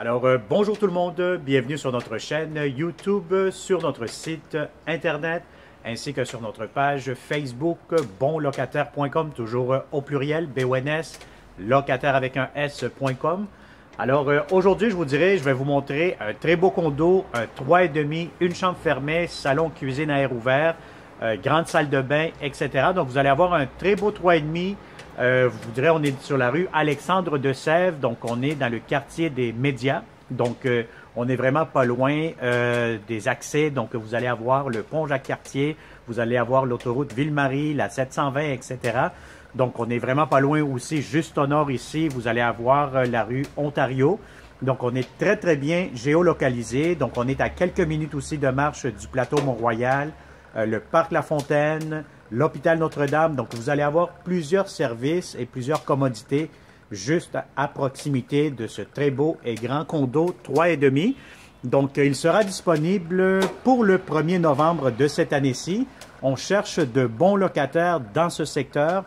Alors, bonjour tout le monde, bienvenue sur notre chaîne YouTube, sur notre site Internet, ainsi que sur notre page Facebook, bonlocataire.com, toujours au pluriel, BONS, locataire avec un S.com. Alors, aujourd'hui, je vais vous montrer un très beau condo, un 3,5, une chambre fermée, salon, cuisine à air ouvert, grande salle de bain, etc. Donc, vous allez avoir un très beau 3,5. Vous direz, on est sur la rue Alexandre de Sèvres, donc on est dans le quartier des médias. Donc, on n'est vraiment pas loin des accès. Donc, vous allez avoir le pont Jacques-Cartier, vous allez avoir l'autoroute Ville-Marie, la 720, etc. Donc, on n'est vraiment pas loin aussi, juste au nord ici, vous allez avoir la rue Ontario. Donc, on est très, très bien géolocalisé. Donc, on est à quelques minutes aussi de marche du plateau Mont-Royal, le parc La Fontaine, l'hôpital Notre-Dame. Donc, vous allez avoir plusieurs services et plusieurs commodités juste à proximité de ce très beau et grand condo 3,5. Donc, il sera disponible pour le 1er novembre de cette année-ci. On cherche de bons locataires dans ce secteur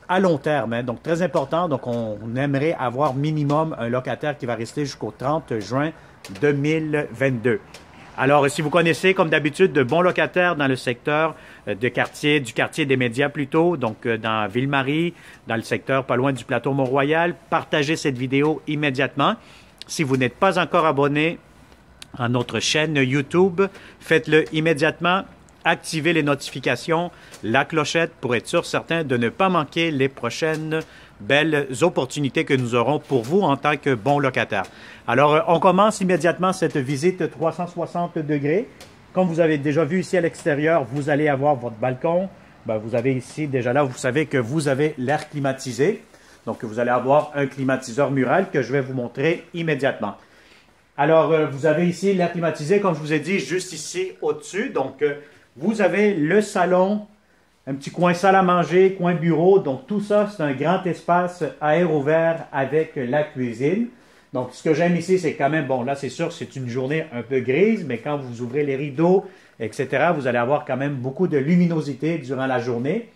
à long terme, hein. Donc, très important. Donc, on aimerait avoir minimum un locataire qui va rester jusqu'au 30 juin 2022. Alors, si vous connaissez, comme d'habitude, de bons locataires dans le secteur du quartier des médias plutôt, donc dans Ville-Marie, dans le secteur pas loin du plateau Mont-Royal, partagez cette vidéo immédiatement. Si vous n'êtes pas encore abonné à notre chaîne YouTube, faites-le immédiatement. Activez les notifications, la clochette pour être certain de ne pas manquer les prochaines belles opportunités que nous aurons pour vous en tant que bon locataire. Alors, on commence immédiatement cette visite 360 degrés. Comme vous avez déjà vu ici à l'extérieur, vous allez avoir votre balcon. Vous avez ici, déjà là, vous savez que vous avez l'air climatisé. Donc, vous allez avoir un climatiseur mural que je vais vous montrer immédiatement. Alors, vous avez ici l'air climatisé, comme je vous ai dit, juste ici au-dessus. Donc, vous avez le salon, un petit coin salle à manger, coin bureau. Donc, tout ça, c'est un grand espace à air ouvert avec la cuisine. Donc, ce que j'aime ici, c'est quand même, bon, là, c'est sûr, c'est une journée un peu grise, mais quand vous ouvrez les rideaux, etc., vous allez avoir quand même beaucoup de luminosité durant la journée.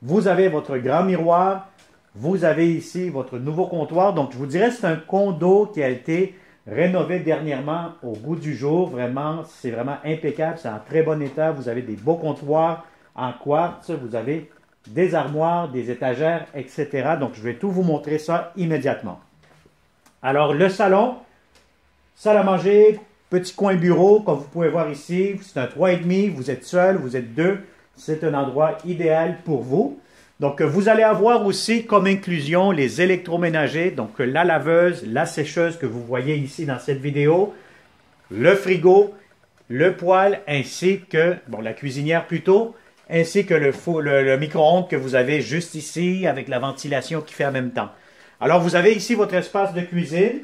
Vous avez votre grand miroir. Vous avez ici votre nouveau comptoir. Donc, je vous dirais, c'est un condo qui a été rénové dernièrement au goût du jour. Vraiment, c'est vraiment impeccable. C'est en très bon état. Vous avez des beaux comptoirs en quartz. Vous avez des armoires, des étagères, etc. Donc, je vais tout vous montrer ça immédiatement. Alors, le salon, salle à manger, petit coin bureau, comme vous pouvez voir ici, c'est un 3,5, vous êtes seul, vous êtes deux, c'est un endroit idéal pour vous. Donc, vous allez avoir aussi comme inclusion les électroménagers, donc la laveuse, la sécheuse que vous voyez ici dans cette vidéo, le frigo, le poêle, ainsi que, bon, la cuisinière plutôt, ainsi que le micro-ondes que vous avez juste ici avec la ventilation qui fait en même temps. Alors, vous avez ici votre espace de cuisine.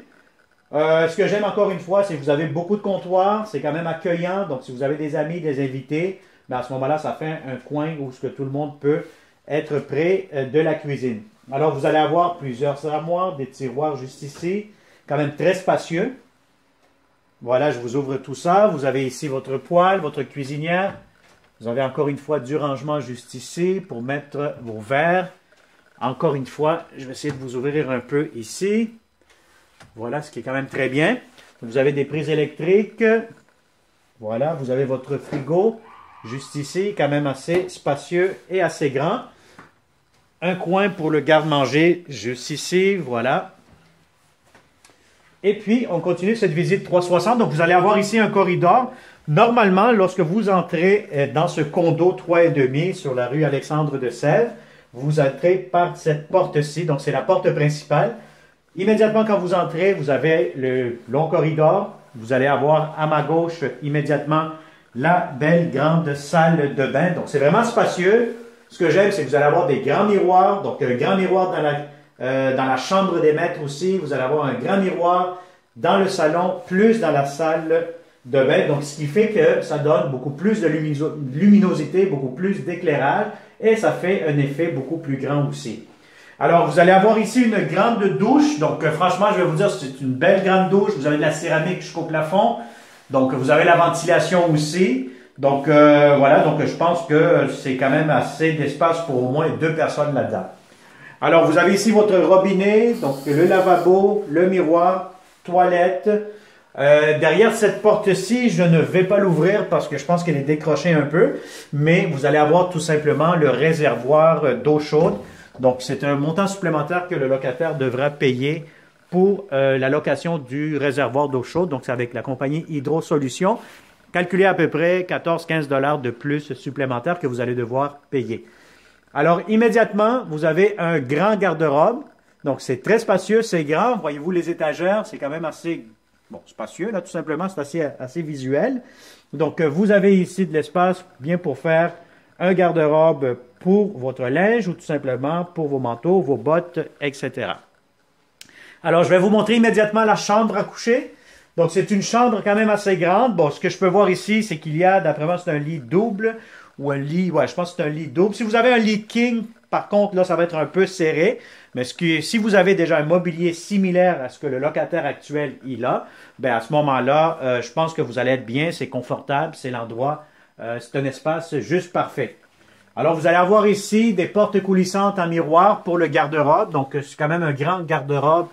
Ce que j'aime encore une fois, c'est que vous avez beaucoup de comptoirs. C'est quand même accueillant. Donc, si vous avez des amis, des invités, à ce moment-là, ça fait un coin où ce que tout le monde peut être près de la cuisine. Alors, vous allez avoir plusieurs armoires, des tiroirs juste ici. Quand même très spacieux. Voilà, je vous ouvre tout ça. Vous avez ici votre poêle, votre cuisinière. Vous avez encore une fois du rangement juste ici pour mettre vos verres. Encore une fois, je vais essayer de vous ouvrir un peu ici. Voilà, ce qui est quand même très bien. Vous avez des prises électriques. Voilà, vous avez votre frigo juste ici, quand même assez spacieux et assez grand. Un coin pour le garde-manger juste ici, voilà. Et puis, on continue cette visite 360. Donc, vous allez avoir ici un corridor. Normalement, lorsque vous entrez dans ce condo 3,5 sur la rue Alexandre de Sèvres, vous entrez par cette porte-ci, donc c'est la porte principale. Immédiatement quand vous entrez, vous avez le long corridor. Vous allez avoir à ma gauche immédiatement la belle grande salle de bain. Donc c'est vraiment spacieux. Ce que j'aime, c'est que vous allez avoir des grands miroirs. Donc un grand miroir dans la chambre des maîtres aussi. Vous allez avoir un grand miroir dans le salon, plus dans la salle de bain. Donc ce qui fait que ça donne beaucoup plus de luminosité, beaucoup plus d'éclairage. Et ça fait un effet beaucoup plus grand aussi. Alors, vous allez avoir ici une grande douche. Donc, franchement, je vais vous dire, c'est une belle grande douche. Vous avez de la céramique jusqu'au plafond. Donc, vous avez la ventilation aussi. Donc, voilà. Donc, je pense que c'est quand même assez d'espace pour au moins 2 personnes là-dedans. Alors, vous avez ici votre robinet. Donc, le lavabo, le miroir. toilette. Derrière cette porte-ci, je ne vais pas l'ouvrir parce que je pense qu'elle est décrochée un peu, mais vous allez avoir tout simplement le réservoir d'eau chaude. Donc, c'est un montant supplémentaire que le locataire devra payer pour la location du réservoir d'eau chaude. Donc, c'est avec la compagnie Hydro Solutions, calculé à peu près 14-15 $ de plus supplémentaires que vous allez devoir payer. Alors, immédiatement, vous avez un grand garde-robe. Donc, c'est très spacieux, c'est grand. Voyez-vous les étagères, c'est quand même assez spacieux, là, tout simplement. C'est assez visuel. Donc, vous avez ici de l'espace bien pour faire un garde-robe pour votre linge ou tout simplement pour vos manteaux, vos bottes, etc. Alors, je vais vous montrer immédiatement la chambre à coucher. Donc, c'est une chambre quand même assez grande. Bon, ce que je peux voir ici, c'est qu'il y a, d'après moi, c'est un lit double ou un lit, ouais, je pense que c'est un lit double. Si vous avez un lit king, par contre, là, ça va être un peu serré. Mais si vous avez déjà un mobilier similaire à ce que le locataire actuel il a, ben à ce moment-là, je pense que vous allez être bien, c'est confortable, c'est l'endroit, c'est un espace juste parfait. Alors, vous allez avoir ici des portes coulissantes en miroir pour le garde-robe. Donc, c'est quand même un grand garde-robe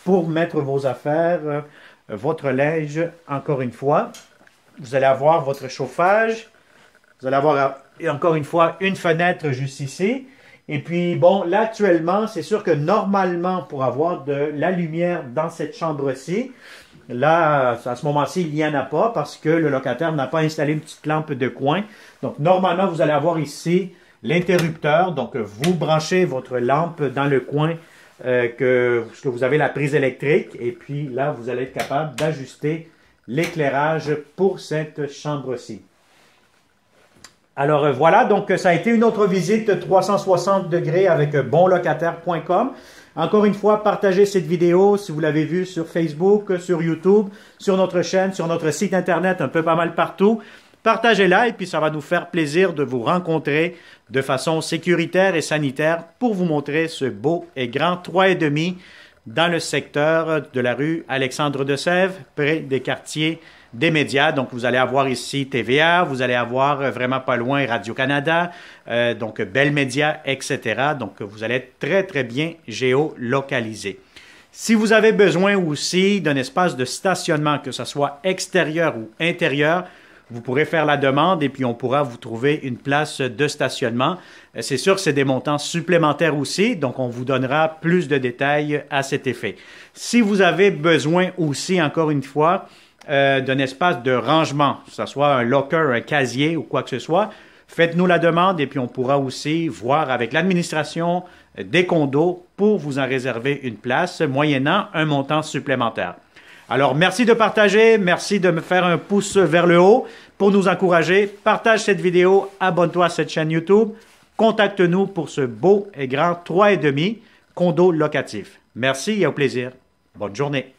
pour mettre vos affaires, votre linge, encore une fois. Vous allez avoir votre chauffage. Vous allez avoir, encore une fois, une fenêtre juste ici. Et puis, bon, là, actuellement, c'est sûr que normalement, pour avoir de la lumière dans cette chambre-ci, là, à ce moment-ci, il n'y en a pas parce que le locataire n'a pas installé une petite lampe de coin. Donc, normalement, vous allez avoir ici l'interrupteur. Donc, vous branchez votre lampe dans le coin que vous avez la prise électrique. Et puis, là, vous allez être capable d'ajuster l'éclairage pour cette chambre-ci. Alors voilà, donc ça a été une autre visite 360 degrés avec bonlocataire.com. Encore une fois, partagez cette vidéo si vous l'avez vue sur Facebook, sur YouTube, sur notre chaîne, sur notre site internet, un peu pas mal partout. Partagez-la et puis ça va nous faire plaisir de vous rencontrer de façon sécuritaire et sanitaire pour vous montrer ce beau et grand 3,5 dans le secteur de la rue Alexandre de Sèvres, près des quartiers des médias. Donc, vous allez avoir ici TVA, vous allez avoir vraiment pas loin Radio-Canada, donc Bell Média, etc. Donc, vous allez être très, très bien géolocalisé. Si vous avez besoin aussi d'un espace de stationnement, que ce soit extérieur ou intérieur, vous pourrez faire la demande et puis on pourra vous trouver une place de stationnement. C'est sûr que c'est des montants supplémentaires aussi, donc on vous donnera plus de détails à cet effet. Si vous avez besoin aussi, encore une fois, d'un espace de rangement, que ce soit un locker, un casier ou quoi que ce soit, faites-nous la demande et puis on pourra aussi voir avec l'administration des condos pour vous en réserver une place, moyennant un montant supplémentaire. Alors, merci de partager, merci de me faire un pouce vers le haut pour nous encourager. Partage cette vidéo, abonne-toi à cette chaîne YouTube, contacte-nous pour ce beau et grand 3,5 condo locatif. Merci et au plaisir. Bonne journée.